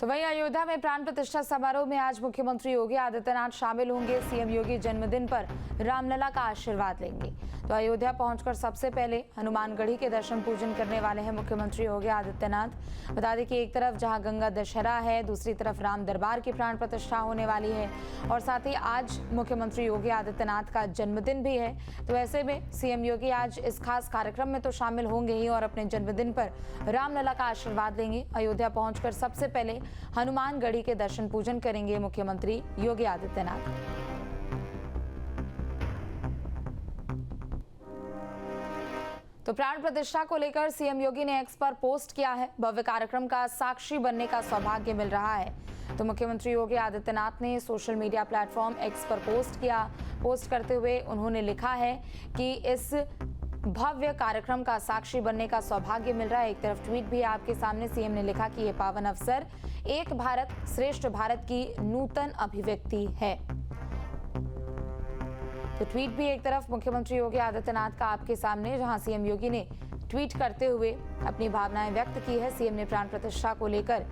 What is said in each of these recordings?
तो वहीं अयोध्या में प्राण प्रतिष्ठा समारोह में आज मुख्यमंत्री योगी आदित्यनाथ शामिल होंगे। सीएम योगी जन्मदिन पर रामलला का आशीर्वाद लेंगे। तो अयोध्या पहुंचकर सबसे पहले हनुमानगढ़ी के दर्शन पूजन करने वाले हैं मुख्यमंत्री योगी आदित्यनाथ। बता दें कि एक तरफ जहां गंगा दशहरा है, दूसरी तरफ राम दरबार की प्राण प्रतिष्ठा होने वाली है और साथ ही आज मुख्यमंत्री योगी आदित्यनाथ का जन्मदिन भी है। तो ऐसे में सीएम योगी आज इस खास कार्यक्रम में तो शामिल होंगे ही और अपने जन्मदिन पर रामलला का आशीर्वाद लेंगे। अयोध्या पहुंचकर सबसे पहले हनुमानगढ़ी के दर्शन पूजन करेंगे मुख्यमंत्री योगी आदित्यनाथ। तो प्राण प्रतिष्ठा को लेकर सीएम योगी ने एक्स पर पोस्ट किया है, भव्य कार्यक्रम का साक्षी बनने का सौभाग्य मिल रहा है। तो मुख्यमंत्री योगी आदित्यनाथ ने सोशल मीडिया प्लेटफॉर्म एक्स पर पोस्ट करते हुए उन्होंने लिखा है कि इस भव्य कार्यक्रम का साक्षी बनने का सौभाग्य मिल रहा है। एक तरफ ट्वीट भी आपके सामने सीएम ने लिखा कि यह पावन अवसर एक भारत श्रेष्ठ भारत की नूतन अभिव्यक्ति है। तो ट्वीट भी एक तरफ मुख्यमंत्री योगी आदित्यनाथ का आपके सामने, जहां सीएम योगी ने ट्वीट करते हुए अपनी भावनाएं व्यक्त की है। सीएम ने प्राण प्रतिष्ठा को लेकर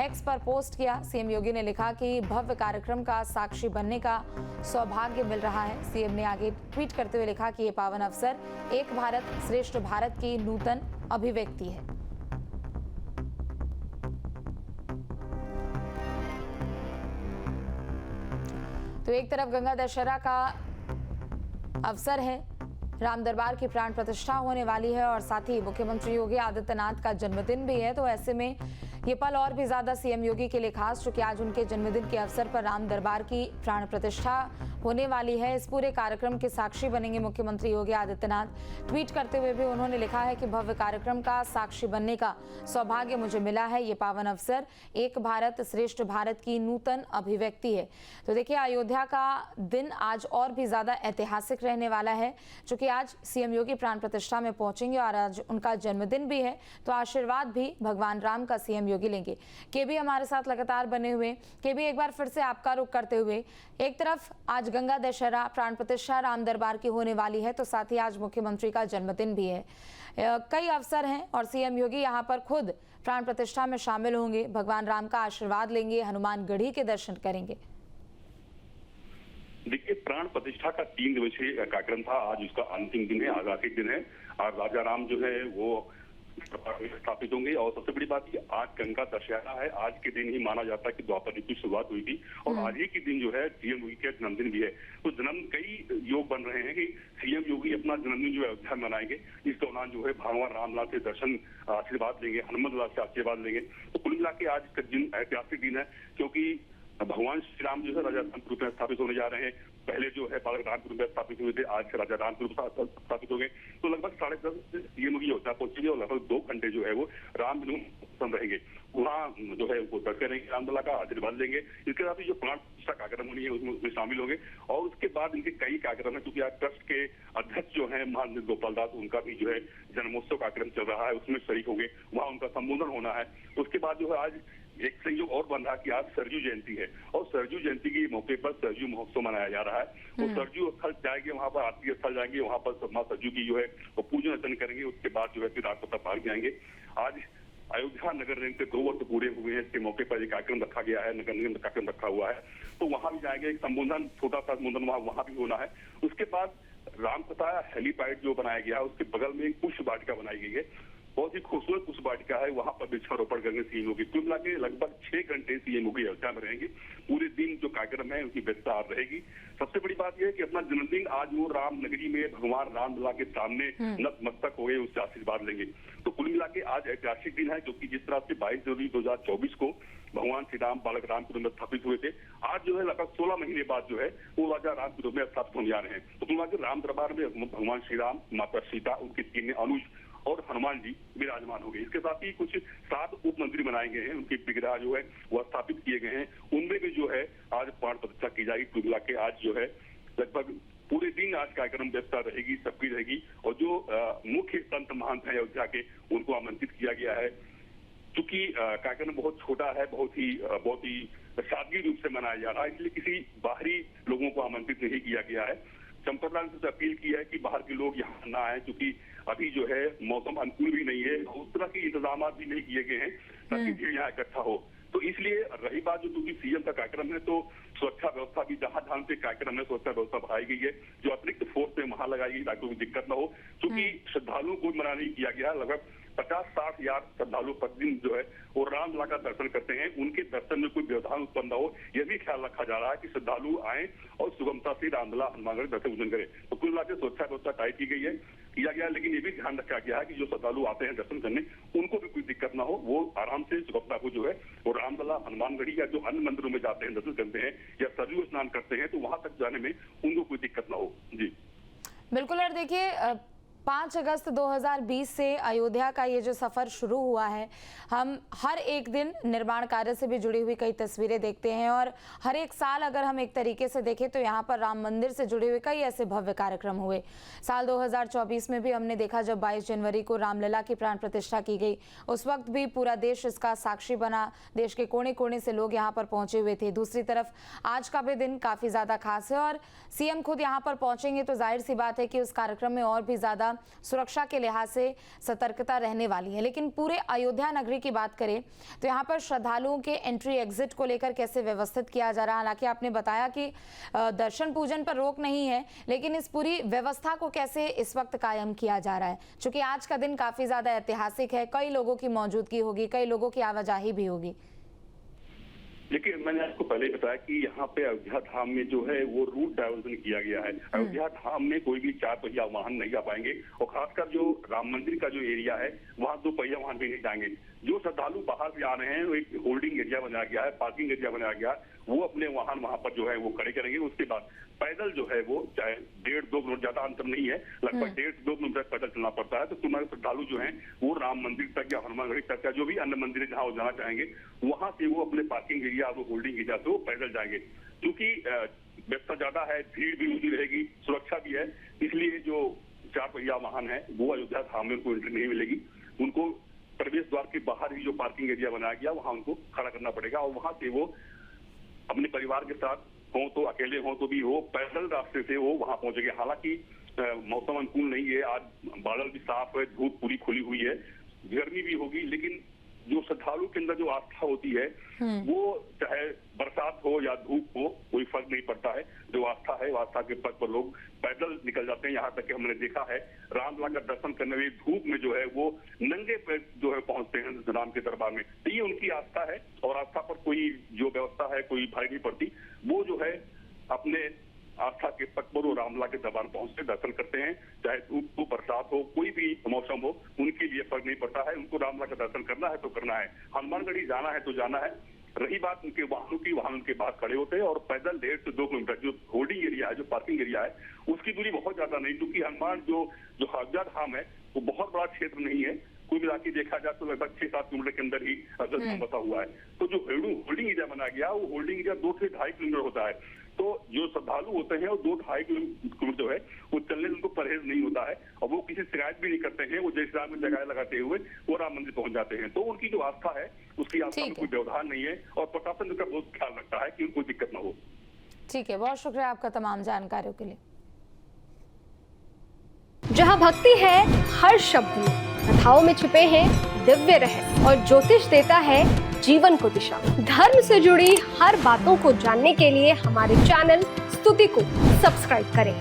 एक्स पर पोस्ट किया। सीएम योगी ने लिखा कि भव्य कार्यक्रम का साक्षी बनने का सौभाग्य मिल रहा है। सीएम ने आगे ट्वीट करते हुए लिखा कि यह पावन अवसर एक भारत श्रेष्ठ भारत की नूतन अभिव्यक्ति है। तो एक तरफ गंगा दशहरा का अवसर है, राम दरबार की प्राण प्रतिष्ठा होने वाली है और साथ ही मुख्यमंत्री योगी आदित्यनाथ का जन्मदिन भी है। तो ऐसे में ये पल और भी ज्यादा सीएम योगी के लिए खास, चूंकि आज उनके जन्मदिन के अवसर पर राम दरबार की प्राण प्रतिष्ठा होने वाली है। इस पूरे कार्यक्रम के साक्षी बनेंगे मुख्यमंत्री योगी आदित्यनाथ। ट्वीट करते हुए भी उन्होंने लिखा है कि भव्य कार्यक्रम का साक्षी बनने का सौभाग्य मुझे मिला है। ये पावन अवसर एक भारत श्रेष्ठ भारत की नूतन अभिव्यक्ति है। तो देखिए, अयोध्या का दिन आज और भी ज्यादा ऐतिहासिक रहने वाला है, चूंकि आज सीएम योगी प्राण प्रतिष्ठा में पहुंचेंगे और आज उनका जन्मदिन भी है। तो आशीर्वाद भी भगवान राम का सीएम योगी लेंगे। केबी हमारे साथ लगातार बने हुए। केबी, एक बार फिर से आपका रुख करते हुए, एक तरफ आज गंगा दशहरा प्राण प्रतिष्ठा राम दरबार की होने वाली है, तो साथ ही आज मुख्यमंत्री का जन्मदिन भी है। कई अवसर हैं और सीएम योगी यहाँ पर खुद प्राण प्रतिष्ठा में शामिल होंगे, भगवान राम का आशीर्वाद लेंगे, हनुमानगढ़ी के दर्शन करेंगे। देखिए, प्राण प्रतिष्ठा का 3 दिवसीय कार्यक्रम था। आज उसका अंतिम दिन है, आज आखिरी दिन है और राजा राम जो है वो स्थापित होंगे। और सबसे बड़ी बात कि आज गंगा दशहरा है। आज के दिन ही माना जाता है कि द्वापर युग की शुरुआत हुई थी और आज ही के दिन जो है सीएम योगी का जन्मदिन भी है। तो कई योग बन रहे हैं कि सीएम योगी अपना जन्मदिन जो है अयोध्या में मनाएंगे। इस दौरान जो है भगवान रामलाल से दर्शन आशीर्वाद लेंगे, हनुमान लाल से आशीर्वाद लेंगे। तो कुल मिला के आज का दिन ऐतिहासिक दिन है, क्योंकि भगवान श्री राम जो है राजा रामपुर में स्थापित होने जा रहे हैं। पहले जो है बालक रामपुर में स्थापित हुए थे, आज राजा रामपुर स्थापित हो गए। तो लगभग 10:30 सीएम योगी अयोध्या पहुंचेंगे और लगभग 2 घंटे जो है वो राम जन्म रहेंगे। वहाँ जो है वो दर्शन करेंगे, रामलला का आशीर्वाद लेंगे। इसके साथ ही जो प्राण प्रतिष्ठा कार्यक्रम होनी है उसमें शामिल होंगे और उसके बाद इनके कई कार्यक्रम है, क्योंकि आज ट्रस्ट के अध्यक्ष जो है महानंद गोपाल दास, उनका भी जो है जन्मोत्सव कार्यक्रम चल रहा है, उसमें शरीक होंगे। वहाँ उनका संबोधन होना है। उसके बाद जो है आज एक संयोग और बन रहा है कि आज सरयू जयंती है और सरयू जयंती के मौके पर सरयू महोत्सव मनाया जा रहा है। वो सरयू स्थल जाएंगे, वहां पर आरती स्थल जाएंगे, वहां पर मां सरयू की जो है वो पूजन अर्चन करेंगे। उसके बाद जो है फिर राजपथा पार्क जाएंगे। आज अयोध्या नगर निगम के 2 वर्ष पूरे हुए हैं। इसके मौके पर एक कार्यक्रम रखा गया है, नगर निगम का कार्यक्रम रखा हुआ है, तो वहां भी जाएंगे। एक संबोधन, छोटा सा संबोधन वहां भी होना है। उसके बाद रामकथा हेलीपैड जो बनाया गया है उसके बगल में एक पुष्प वाटिका बनाई गई है, बहुत ही खूबसूरत पुष्प वाटिका है। वहां पर वृक्षारोपण करेंगे सीएम योगी। कुल मिला के लगभग 6 घंटे सीएम योगी अयोध्या में रहेंगे। पूरे दिन जो कार्यक्रम है उनकी व्यस्तता रहेगी। सबसे बड़ी बात यह है कि अपना जन्मदिन आज वो राम नगरी में भगवान रामलला के सामने नतमस्तक हो गए, उससे आशीर्वाद लेंगे। तो कुल मिला के आज ऐतिहासिक दिन है, क्योंकि जिस तरह से 22 जनवरी 2024 को भगवान श्री राम बालक रामपुर में स्थापित हुए थे, आज जो है लगभग 16 महीने बाद जो है वो राजा रामपुर में स्थापित होने जा रहे हैं। तो कुल मिला के राम दरबार में भगवान श्री राम, माता सीता, उनके 3 अनुज और हनुमान जी विराजमान हो गए। इसके साथ ही कुछ 7 उप मंदिर बनाए गए हैं, उनके विग्रह जो है वह स्थापित किए गए हैं। उनमें भी जो है आज प्राण प्रतिष्ठा की जाएगी। कुल मिला के आज जो है लगभग पूरे दिन आज कार्यक्रम व्यवस्था रहेगी, सबकी रहेगी। और जो मुख्य संत महंत है अयोध्या के, उनको आमंत्रित किया गया है। चूंकि कार्यक्रम बहुत छोटा है, बहुत ही सादगी रूप से मनाया जा रहा है, इसलिए किसी बाहरी लोगों को आमंत्रित नहीं किया गया है। चंपालाल से अपील की है कि बाहर के लोग यहाँ ना आए, क्योंकि अभी जो है मौसम अनुकूल भी नहीं है, उस तरह के इंतजाम भी नहीं किए गए हैं ताकि भीड़ यहाँ इकट्ठा हो। तो इसलिए रही बात जो क्योंकि सीएम का कार्यक्रम है तो सुरक्षा व्यवस्था भी जहां जहां से कार्यक्रम है सुरक्षा व्यवस्था बढ़ाई गई है, जो अतिरिक्त फोर्स है वहां लगाई गई ताकि कोई दिक्कत न हो, क्योंकि श्रद्धालुओं को मना नहीं किया गया। लगभग 50-60 हजार श्रद्धालु प्रतिदिन जो है वो रामलला का दर्शन करते हैं, उनके दर्शन में कोई व्यवधान उत्पन्न न हो यह भी ख्याल रखा जा रहा है कि श्रद्धालु आए और सुगमता से रामलला हनुमानगढ़ दर्शन पूजन करें। तो कुल मिलाकर सुरक्षा व्यवस्था टाइट की गई है, किया गया, लेकिन ये भी ध्यान रखा गया है कि जो श्रद्धालु आते हैं दर्शन करने उनको भी कोई दिक्कत ना हो, वो आराम से सुगमता को जो है वो रामलला हनुमानगढ़ी या जो अन्य मंदिरों में जाते हैं दर्शन करते हैं या सरयू स्नान करते हैं तो वहां तक जाने में उनको कोई दिक्कत ना हो। जी बिल्कुल। और देखिए 5 अगस्त 2020 से अयोध्या का ये जो सफ़र शुरू हुआ है, हम हर एक दिन निर्माण कार्य से भी जुड़ी हुई कई तस्वीरें देखते हैं और हर एक साल अगर हम एक तरीके से देखें तो यहाँ पर राम मंदिर से जुड़े हुए कई ऐसे भव्य कार्यक्रम हुए। साल 2024 में भी हमने देखा जब 22 जनवरी को रामलला की प्राण प्रतिष्ठा की गई, उस वक्त भी पूरा देश इसका साक्षी बना, देश के कोने कोने से लोग यहाँ पर पहुंचे हुए थे। दूसरी तरफ आज का भी दिन काफ़ी ज़्यादा खास है और सीएम खुद यहाँ पर पहुंचेंगे तो जाहिर सी बात है कि उस कार्यक्रम में और भी ज़्यादा सुरक्षा के लिहाज से सतर्कता रहने वाली है। लेकिन पूरे अयोध्या नगरी की बात करें तो यहाँ पर श्रद्धालुओं के एंट्री एग्जिट को लेकर कैसे व्यवस्थित किया जा रहा है। हालांकि आपने बताया कि दर्शन पूजन पर रोक नहीं है, लेकिन इस पूरी व्यवस्था को कैसे इस वक्त कायम किया जा रहा है, क्योंकि आज का दिन काफी ज्यादा ऐतिहासिक है, कई लोगों की मौजूदगी होगी, कई लोगों की आवाजाही भी होगी। देखिए मैंने आपको पहले ही बताया कि यहाँ पे अयोध्या धाम में जो है वो रूट डाइवर्जन किया गया है। अयोध्या धाम में कोई भी 4 पहिया वाहन नहीं आ पाएंगे और खासकर जो राम मंदिर का जो एरिया है वहाँ 2 पहिया वाहन भी नहीं जाएंगे। जो श्रद्धालु बाहर से आ रहे हैं वो एक होल्डिंग एरिया बनाया गया है, पार्किंग एरिया बनाया गया है, वो अपने वाहन वहां पर जो है वो खड़े करेंगे। उसके बाद पैदल जो है वो चाहे 1.5-2 किलोमीटर, ज्यादा अंतर नहीं है, लगभग 1.5-2 किलोमीटर पैदल चलना पड़ता है। तो तुम्हारे श्रद्धालु जो हैं वो राम मंदिर तक या हनुमानगढ़ी तक या जो भी अन्य मंदिर है जहाँ वो जाना चाहेंगे वहां से वो अपने पार्किंग एरिया वो होल्डिंग एरिया से वो पैदल जाएंगे। क्योंकि व्यवस्था ज्यादा है, भीड़ भी उतनी रहेगी, सुरक्षा भी है, इसलिए जो 4 पहिया वाहन है वो अयोध्या धाम में उनको एंट्री नहीं मिलेगी। उनको प्रवेश द्वार के बाहर ही जो पार्किंग एरिया बनाया गया वहां उनको खड़ा करना पड़ेगा और वहां से वो अपने परिवार के साथ हो तो अकेले हो तो भी हो पैदल रास्ते से वो वहां पहुंचेंगे। हालांकि मौसम अनुकूल नहीं है, आज बादल भी साफ है, धूप पूरी खुली हुई है, गर्मी भी होगी, लेकिन जो श्रद्धालु के अंदर जो आस्था होती है वो चाहे बरसात हो या धूप हो कोई फर्क नहीं पड़ता है। जो आस्था है वो आस्था के पथ पर लोग पैदल निकल जाते हैं। यहाँ तक कि हमने देखा है रामलला का दर्शन करने में धूप में जो है वो नंगे पैर जो है पहुंचते हैं राम के दरबार में। तो ये उनकी आस्था है और आस्था पर कोई जो व्यवस्था है कोई भारी नहीं पड़ती। वो जो है अपने आस्था के पथ पर वो रामलला के दरबार पहुंचते दर्शन करते हैं, चाहे धूप हो बरसात हो कोई भी मौसम हो उनके लिए फर्क नहीं पड़ता है। उनको रामलला का दर्शन करना है तो करना है, हनुमानगढ़ी जाना है तो जाना है। रही बात उनके वाहनों की, वाहन उनके बाहर खड़े होते हैं और पैदल 1.5 से 2 किलोमीटर जो होल्डिंग एरिया है, जो पार्किंग एरिया है, उसकी दूरी बहुत ज्यादा नहीं, क्योंकि हनुमान जो अयोध्या धाम है वो बहुत बड़ा क्षेत्र नहीं है। कुल मिला के देखा जाए तो लगभग 6-7 किलोमीटर के अंदर ही अयोध्या धाम बसा हुआ है। तो जो होल्डिंग एरिया बनाया गया वो होल्डिंग एरिया 2 से 2.5 किलोमीटर होता है। तो जो श्रद्धालु होते हैं वो 2-2.5 किलोमीटर जो है वो चलने से उनको परहेज नहीं होता है और वो किसी शिकायत भी नहीं करते हैं। वो जय श्री राम में जगह लगाते हुए वो राम मंदिर पहुंच जाते हैं। तो उनकी जो आस्था है उसकी आस्था में कोई व्यवधान नहीं है और प्रशासन का बहुत ख्याल रखता है कि उनको दिक्कत ना हो। ठीक है, बहुत शुक्रिया आपका तमाम जानकारियों के लिए। जहाँ भक्ति है हर शब्द में, कथाओं में छिपे हैं दिव्य रहस्य और ज्योतिष देता है जीवन को दिशा। धर्म से जुड़ी हर बातों को जानने के लिए हमारे चैनल स्तुति को सब्सक्राइब करें।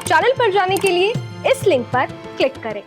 चैनल पर जाने के लिए इस लिंक पर क्लिक करें।